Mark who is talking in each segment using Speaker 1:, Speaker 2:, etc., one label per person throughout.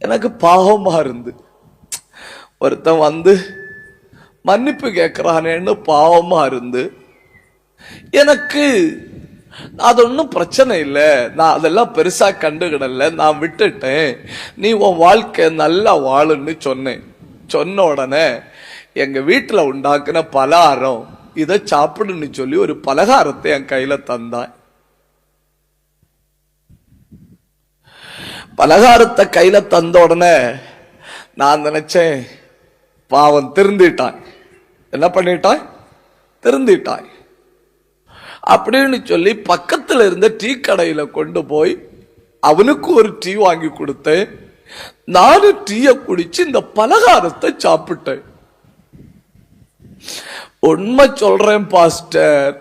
Speaker 1: எனக்கு பாவமா இருந்து. ஒருத்தன் வந்து மன்னிப்பு கேட்கிறானேன்னு பாவமா இருந்து, எனக்கு அது ஒன்றும் பிரச்சனை இல்லை, நான் அதெல்லாம் பெருசா கண்டுகிடல, நான் விட்டுட்டேன், நீ உன் வாழ்க்கை நல்லா வாழுன்னு சொன்னேன். சொன்ன உடனே எங்க வீட்டுல உண்டாக்குன பலகாரம் இதை சாப்பிடுன்னு சொல்லி ஒரு பலகாரத்தை என் கையில தந்தான். பலகாரத்தை கையில தந்த உடனே நான் நினைச்சேன், பாவம் திருந்திட்டான். என்ன பண்ணிட்டான்? திருந்திட்டான் அப்படின்னு சொல்லி பக்கத்துல இருந்த டீ கடையில கொண்டு போய் அவனுக்கு ஒரு டீ வாங்கி கொடுத்தேன். நானும் டீய குடிச்சு இந்த பலகாரத்தை சாப்பிட்டேன். உண்மை சொல்றேன் பாஸ்டர்,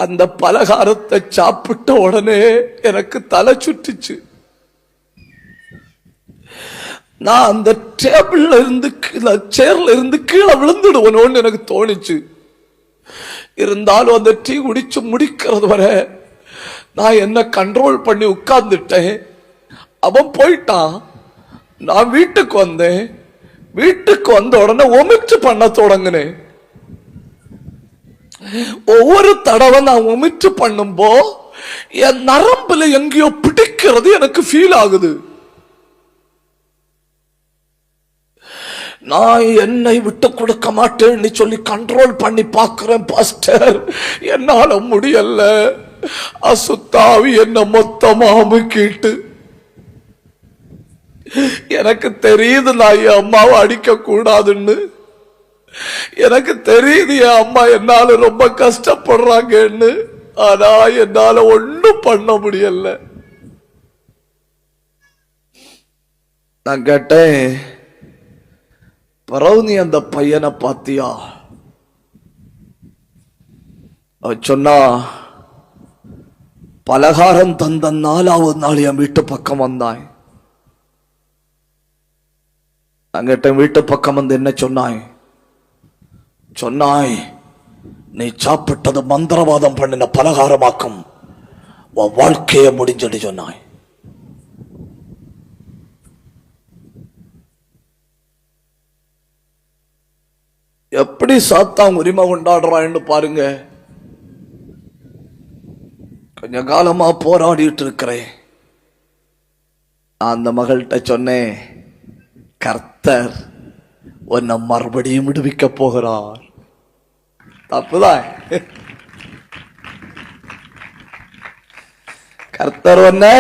Speaker 1: அந்த பலகாரத்தை சாப்பிட்ட உடனே எனக்கு தலை சுட்டுச்சு. நான் அந்த டேபிள்ல இருந்து சேர்ல இருந்து கீழே விழுந்துடுவனோன்னு எனக்கு தோணுச்சு. இருந்தாலும் அந்த டீ குடிச்சு முடிக்கிறது வரை நான் என்ன கண்ட்ரோல் பண்ணி உட்கார்ந்துட்டேன். அவன் போயிட்டான். நான் வீட்டுக்கு வந்தேன். வீட்டுக்கு வந்த உடனே ஒமிட் பண்ண தொடங்கினேன். ஒவ்வொரு தடவை நான் ஒமிட் பண்ணும்போ என் நரம்புல எங்கேயோ பிடிக்கிறது எனக்கு ஃபீல் ஆகுது. நான் என்னை விட்டு கொடுக்க மாட்டேன்னு சொல்லி கண்ட்ரோல் பண்ணி பார்க்கிறேன் பாஸ்டர், என்னால முடியல. அசுத்தாவி என்ன மொத்தமா அமுக்கிட்டு, எனக்கு தெரியுது நான் என் அம்மாவை அடிக்க கூடாதுன்னு, எனக்கு தெரியுது என் அம்மா என்னால ரொம்ப கஷ்டப்படுறாங்கன்னு. ஆனா என்னால ஒண்ணும் பண்ண முடியல. நான் கேட்டேன், பிறகு நீ அந்த பையனை பாத்தியா? சொன்னா, பலகாரம் தந்த 4வது நாள் என் வீட்டு பக்கம் வந்தாய். நான் கேட்டேன், வீட்டு பக்கம் வந்து என்ன சொன்னாய்? சொன்னாய், நீ சாப்பிட்டது மந்திரவாதம் பண்ணின பலகாரமாக்கும், உன் வாழ்க்கைய முடிஞ்சு சொன்னாய். எப்படி சாத்தான் உரிமை கொண்டாடுறான்னு பாருங்க. கொஞ்ச காலமா போராடிட்டு இருக்கிறேன். அந்த மகள்கிட்ட சொன்னேன், கர்த்தர் உன்னை மறுபடியும் விடுவிக்க போகிறார். தப்புதான். கர்த்தர் உன்னை